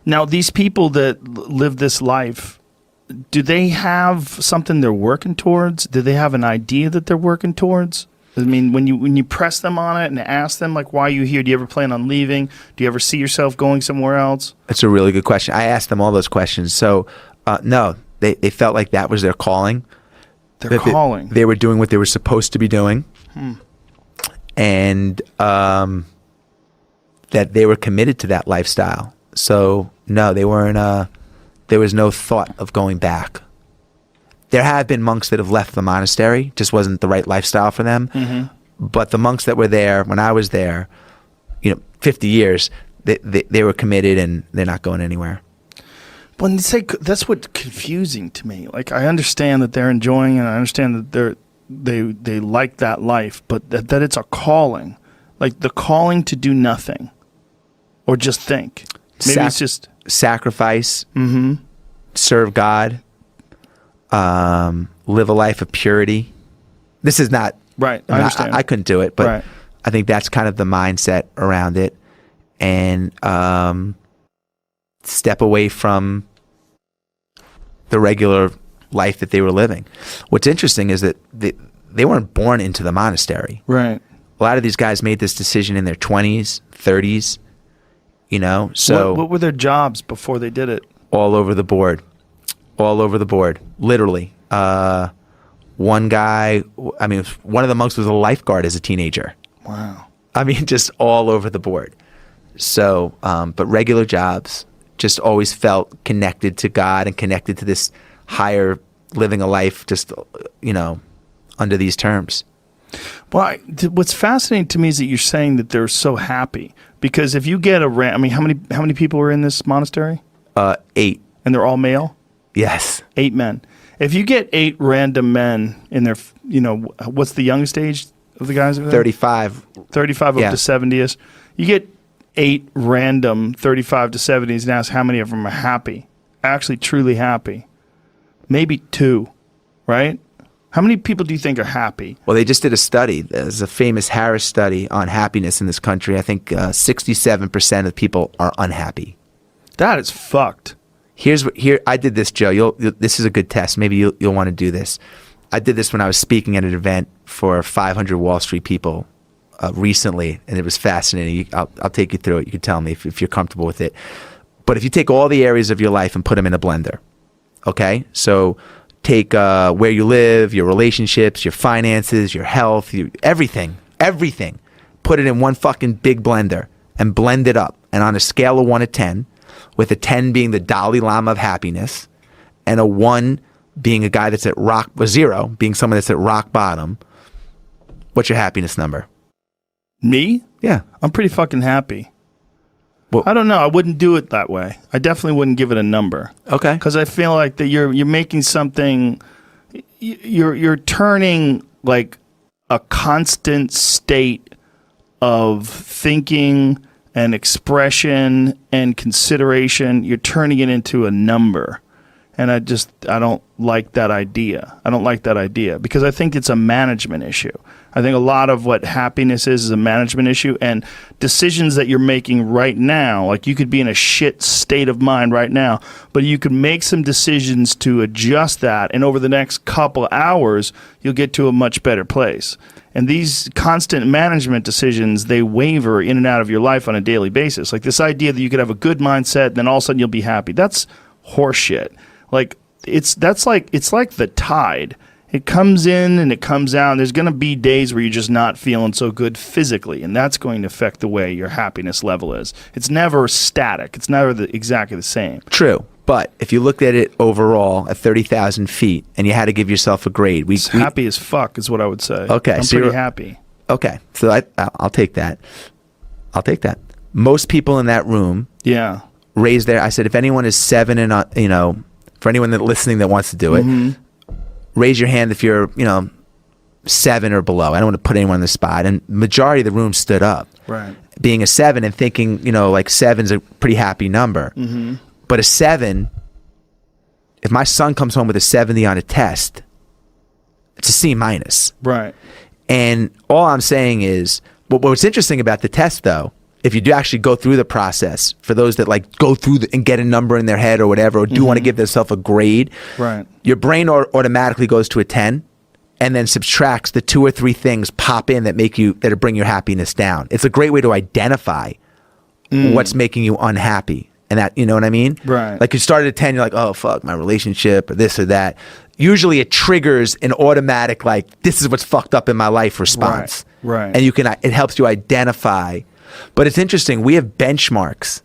Now, these people that live this life, do they have something they're working towards? Do they have an idea that they're working towards? I mean, when you press them on it and ask them, like, why are you here? Do you ever plan on leaving? Do you ever see yourself going somewhere else? That's a really good question. I asked them all those questions. So, no, they felt like that was their calling. Their calling. They were doing what they were supposed to be doing. And that they were committed to that lifestyle. So, no, they weren't, there was no thought of going back. There have been monks that have left the monastery, just wasn't the right lifestyle for them. But the monks that were there when I was there, 50 years, they were committed and they're not going anywhere. When they say, that's what's confusing to me. Like, I understand that they're enjoying it, and I understand that they like that life, but that it's a calling, like the calling to do nothing or just think. Maybe it's just sacrifice, serve God. Live a life of purity. This is not right. I understand. I couldn't do it, but I think that's kind of the mindset around it, and step away from the regular life that they were living. What's interesting is that they weren't born into the monastery. Right. A lot of these guys made this decision in their 20s, 30s. So what were their jobs before they did it? All over the board. All over the board, literally. One guy, one of the monks was a lifeguard as a teenager. Wow. Just all over the board. So, but regular jobs, just always felt connected to God and connected to this higher living a life, just, under these terms. Well, what's fascinating to me is that you're saying that they're so happy, because if you get how many people were in this monastery? 8. And they're all male? Yes. 8 men. If you get 8 random men in their, what's the youngest age of the guys over there? 35. 35 up to 70s. You get 8 random 35 to 70s and ask how many of them are happy, actually truly happy. Maybe 2, right? How many people do you think are happy? Well, they just did a study. There's a famous Harris study on happiness in this country. I think 67% of people are unhappy. That is fucked. Here I did this, Joe. This is a good test. Maybe you'll want to do this. I did this when I was speaking at an event for 500 Wall Street people recently, and it was fascinating. I'll take you through it. You can tell me if you're comfortable with it. But if you take all the areas of your life and put them in a blender, okay? So take where you live, your relationships, your finances, your health, everything. Put it in one fucking big blender and blend it up. And on a scale of 1 to 10, with a 10 being the Dalai Lama of happiness, and a 1 being a guy that's at 0 being someone that's at rock bottom, what's your happiness number? Me? Yeah. I'm pretty fucking happy. Well, I don't know. I wouldn't do it that way. I definitely wouldn't give it a number. Okay. Because I feel like that you're making something, you're turning like a constant state of thinking and expression and consideration, you're turning it into a number. And I don't like that idea. Because I think it's a management issue. I think a lot of what happiness is a management issue, and decisions that you're making right now, like you could be in a shit state of mind right now, but you could make some decisions to adjust that, and over the next couple hours, you'll get to a much better place. And these constant management decisions, they waver in and out of your life on a daily basis. Like this idea that you could have a good mindset and then all of a sudden you'll be happy. That's horseshit. Like it's like the tide. It comes in and it comes out. There's going to be days where you're just not feeling so good physically, and that's going to affect the way your happiness level is. It's never static. It's never exactly the same. True. But if you looked at it overall at 30,000 feet and you had to give yourself a grade, we happy as fuck is what I would say. Okay, I'm pretty happy. Okay, so I'll take that. Most people in that room, raised their. I said, if anyone is 7 and for anyone that listening that wants to do it, raise your hand if you're 7 or below. I don't want to put anyone on the spot. And majority of the room stood up. Right. Being a 7 and thinking like 7's a pretty happy number. Mm-hmm. But a 7, if my son comes home with a 70 on a test, it's a C minus. Right. And all I'm saying is, what's interesting about the test, though, if you do actually go through the process, for those that like go through and get a number in their head or whatever, or do want to give themselves a grade, Right. your brain automatically goes to a 10 and then subtracts the 2 or 3 things pop in that bring your happiness down. It's a great way to identify what's making you unhappy. And that, you know what I mean? Right. Like you started at 10, you're like, oh, fuck, my relationship or this or that. Usually it triggers an automatic, like, this is what's fucked up in my life response. Right. And it helps you identify. But it's interesting. We have benchmarks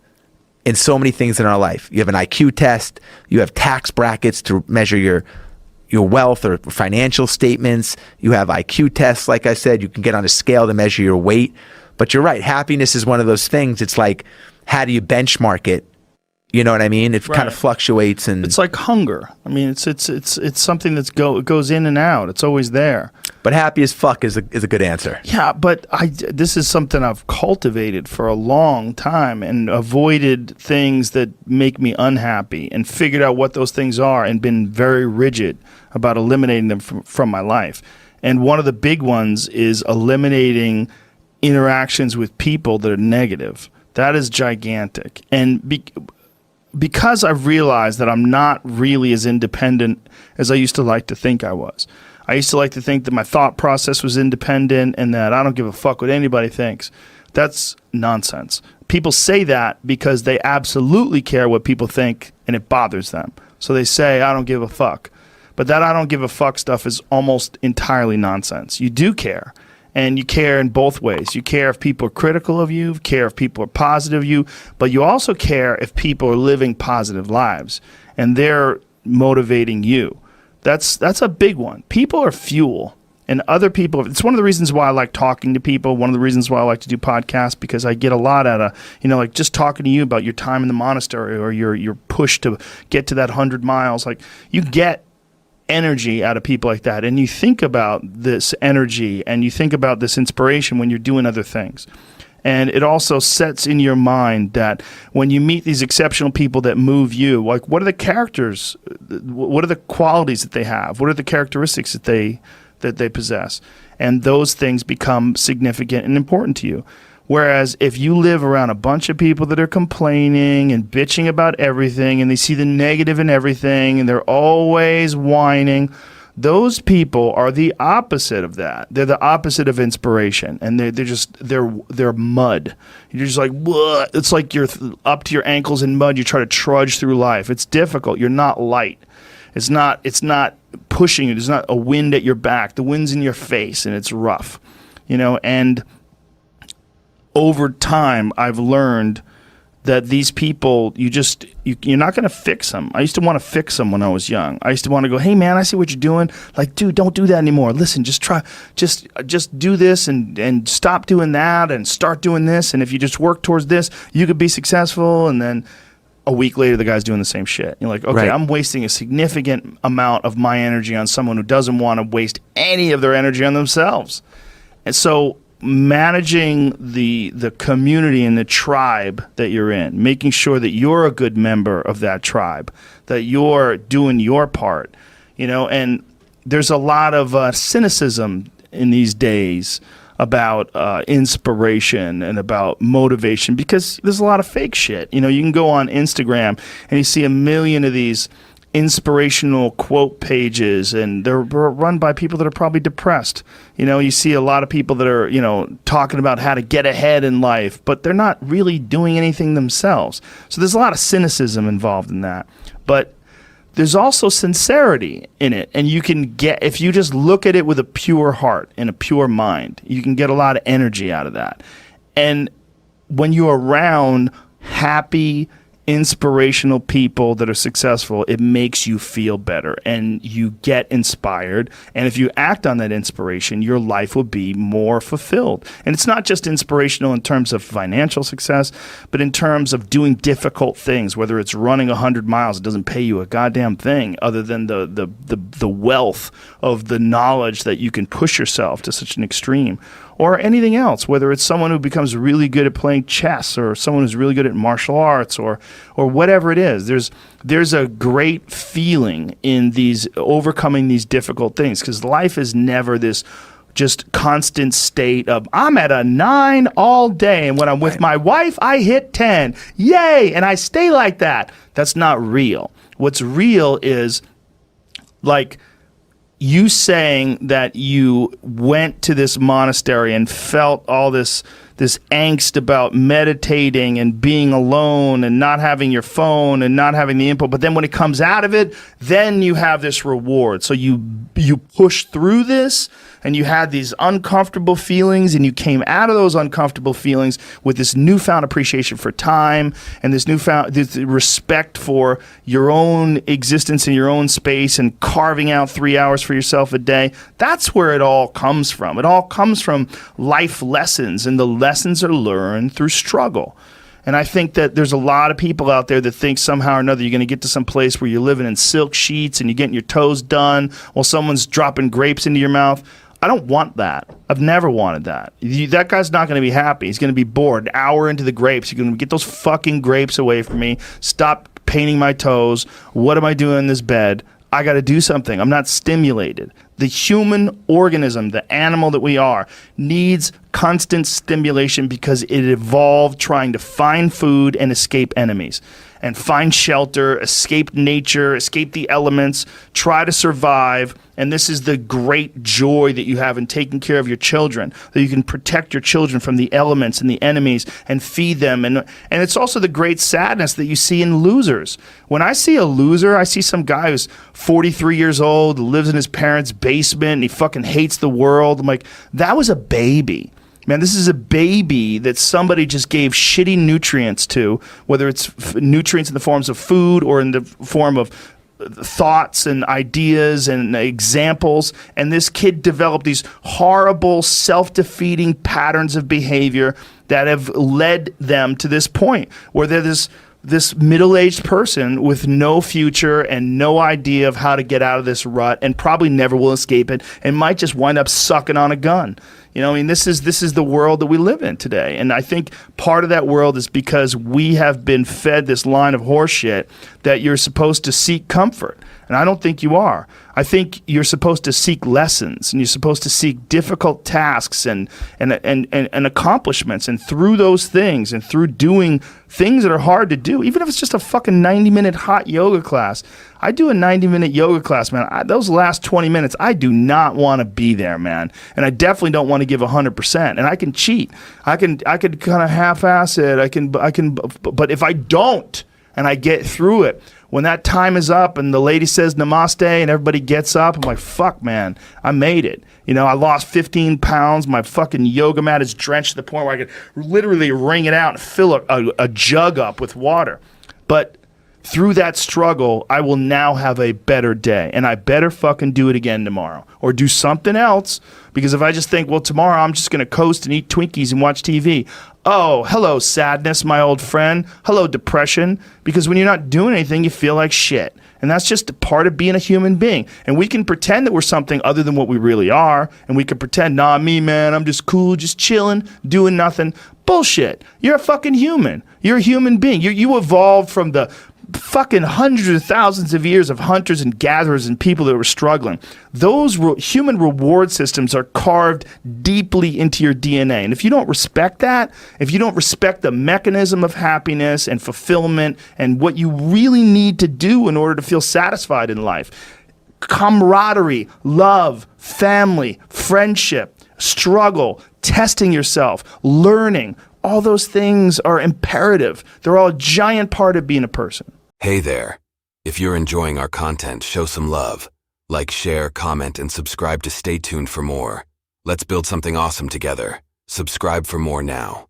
in so many things in our life. You have an IQ test. You have tax brackets to measure your wealth or financial statements. You have IQ tests. Like I said, you can get on a scale to measure your weight. But you're right. Happiness is one of those things. It's like, how do you benchmark it? You know what I mean? It kind of fluctuates, and it's like hunger. I mean, it's something that's goes in and out. It's always there. But happy as fuck is a good answer. Yeah, but this is something I've cultivated for a long time and avoided things that make me unhappy and figured out what those things are and been very rigid about eliminating them from my life. And one of the big ones is eliminating interactions with people that are negative. That is gigantic. And because I've realized that I'm not really as independent as I used to like to think I was. I used to like to think that my thought process was independent and that I don't give a fuck what anybody thinks. That's nonsense. People say that because they absolutely care what people think and it bothers them. So they say, I don't give a fuck. But that I don't give a fuck stuff is almost entirely nonsense. You do care. And you care in both ways. You care if people are critical of you, care if people are positive of you, but you also care if people are living positive lives and they're motivating you. That's a big one. People are fuel, and other people, it's one of the reasons why I like talking to people, one of the reasons why I like to do podcasts, because I get a lot out of, like just talking to you about your time in the monastery or your push to get to that 100 miles. Like, you get energy out of people like that, and you think about this energy and you think about this inspiration when you're doing other things. And it also sets in your mind that when you meet these exceptional people that move you, like, what are the characters, what are the qualities that they have, what are the characteristics that they possess, and those things become significant and important to you. Whereas if you live around a bunch of people that are complaining and bitching about everything, and they see the negative in everything, and they're always whining, those people are the opposite of that. They're the opposite of inspiration, and they're mud. You're just like, what? It's like you're up to your ankles in mud. You try to trudge through life. It's difficult. You're not light. It's not pushing you. There's not a wind at your back. The wind's in your face, and it's rough, and over time, I've learned that these people, you're not going to fix them. I used to want to fix them when I was young. I used to want to go, hey man, I see what you're doing. Like, dude, don't do that anymore. Listen, just do this and stop doing that and start doing this. And if you just work towards this, you could be successful. And then a week later, the guy's doing the same shit. You're like, okay, right. I'm wasting a significant amount of my energy on someone who doesn't want to waste any of their energy on themselves. And so managing the community and the tribe that you're in, making sure that you're a good member of that tribe, that you're doing your part, and there's a lot of cynicism in these days about inspiration and about motivation, because there's a lot of fake shit. You can go on Instagram and you see a million of these inspirational quote pages, and they're run by people that are probably depressed. You see a lot of people that are, talking about how to get ahead in life, but they're not really doing anything themselves. So there's a lot of cynicism involved in that. But there's also sincerity in it, and you can get, if you just look at it with a pure heart and a pure mind, you can get a lot of energy out of that. And when you're around happy, inspirational people that are successful, it makes you feel better and you get inspired. And if you act on that inspiration, your life will be more fulfilled. And it's not just inspirational in terms of financial success, but in terms of doing difficult things, whether it's running 100 miles, it doesn't pay you a goddamn thing other than the wealth of the knowledge that you can push yourself to such an extreme. Or anything else, whether it's someone who becomes really good at playing chess or someone who's really good at martial arts or whatever it is. There's a great feeling in these overcoming these difficult things, because life is never this just constant state of I'm at a 9 all day, and when I'm with my wife, I hit 10. Yay! And I stay like that. That's not real. What's real is like you saying that you went to this monastery and felt all this angst about meditating and being alone and not having your phone and not having the input, but then when it comes out of it, then you have this reward. So you push through this, and you had these uncomfortable feelings, and you came out of those uncomfortable feelings with this newfound appreciation for time and this respect for your own existence in your own space and carving out 3 hours for yourself a day. That's where it all comes from. It all comes from life lessons, and the lessons are learned through struggle. And I think that there's a lot of people out there that think somehow or another you're going to get to some place where you're living in silk sheets and you're getting your toes done while someone's dropping grapes into your mouth. I don't want that. I've never wanted that. That guy's not going to be happy. He's going to be bored. An hour into the grapes, you're going to get those fucking grapes away from me. Stop painting my toes. What am I doing in this bed? I got to do something. I'm not stimulated. The human organism, the animal that we are, needs constant stimulation because it evolved trying to find food and escape enemies and find shelter, escape nature, escape the elements, try to survive. And this is the great joy that you have in taking care of your children, that you can protect your children from the elements and the enemies and feed them. And it's also the great sadness that you see in losers. When I see a loser, I see some guy who's 43 years old, lives in his parents' basement, and he fucking hates the world. I'm like, that was a baby. Man, this is a baby that somebody just gave shitty nutrients to, whether it's nutrients in the forms of food or in the form of thoughts and ideas and examples. And this kid developed these horrible, self-defeating patterns of behavior that have led them to this point where they're this middle-aged person with no future and no idea of how to get out of this rut and probably never will escape it and might just wind up sucking on a gun. You know, I mean, this is the world that we live in today. And I think part of that world is because we have been fed this line of horseshit that you're supposed to seek comfort. And I don't think you are. I think you're supposed to seek lessons, and you're supposed to seek difficult tasks and accomplishments. And through those things and through doing things that are hard to do, even if it's just a fucking 90-minute hot yoga class. I do a 90-minute yoga class, man. Those last 20 minutes, I do not want to be there, man. And I definitely don't want to give 100%. And I can cheat. I can kind of half-ass it. I can, but if I don't and I get through it, when that time is up and the lady says namaste and everybody gets up, I'm like, fuck, man, I made it. You know, I lost 15 pounds. My fucking yoga mat is drenched to the point where I could literally wring it out and fill a jug up with water. But through that struggle, I will now have a better day. And I better fucking do it again tomorrow. Or do something else. Because if I just think, well, tomorrow I'm just going to coast and eat Twinkies and watch TV. Oh, hello, sadness, my old friend. Hello, depression. Because when you're not doing anything, you feel like shit. And that's just a part of being a human being. And we can pretend that we're something other than what we really are. And we can pretend, nah, me, man, I'm just cool, just chilling, doing nothing. Bullshit. You're a fucking human. You're a human being. You evolved from the fucking hundreds of thousands of years of hunters and gatherers and people that were struggling. Those human reward systems are carved deeply into your DNA. And if you don't respect that, if you don't respect the mechanism of happiness and fulfillment and what you really need to do in order to feel satisfied in life, camaraderie, love, family, friendship, struggle, testing yourself, learning, all those things are imperative. They're all a giant part of being a person. Hey there. If you're enjoying our content, show some love. Like, share, comment, and subscribe to stay tuned for more. Let's build something awesome together. Subscribe for more now.